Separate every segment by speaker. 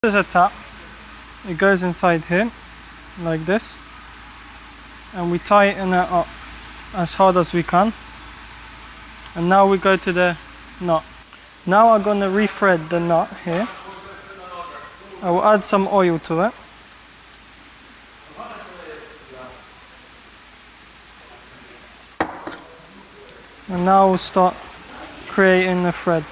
Speaker 1: There's a tap. It goes inside here, like this, and we tighten it up as hard as we can. And now we go to the nut. Now I'm gonna re-thread the nut here. I will add some oil to it. And now we'll start creating the thread.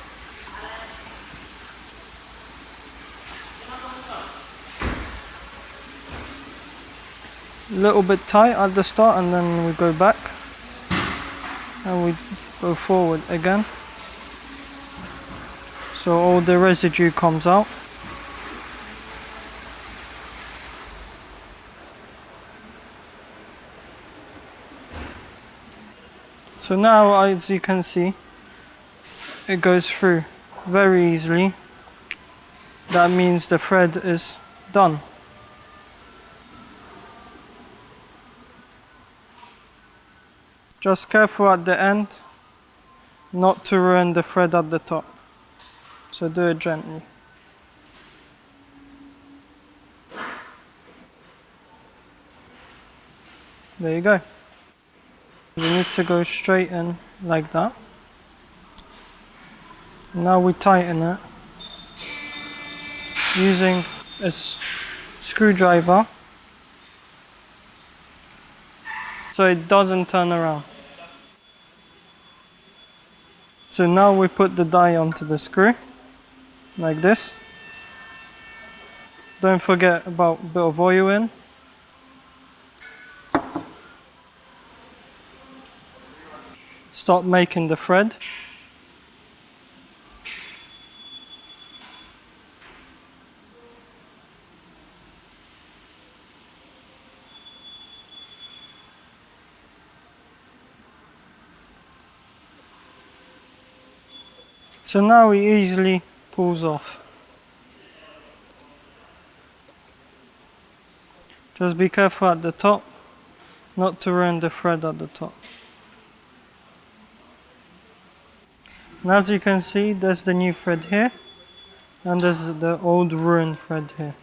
Speaker 1: A little bit tight at the start, and then we go back and we go forward again, so all the residue comes out. So now, as you can see, it goes through very easily. That means the thread is done. Just careful at the end not to ruin the thread at the top. So do it gently. There you go. We need to go straight in like that. Now we tighten it using a screwdriver so it doesn't turn around. So now we put the die onto the screw, like this. Don't forget about a bit of oil in. Start making the thread. So now it easily pulls off. Just be careful at the top, not to ruin the thread at the top. And as you can see, there's the new thread here, and there's the old ruined thread here.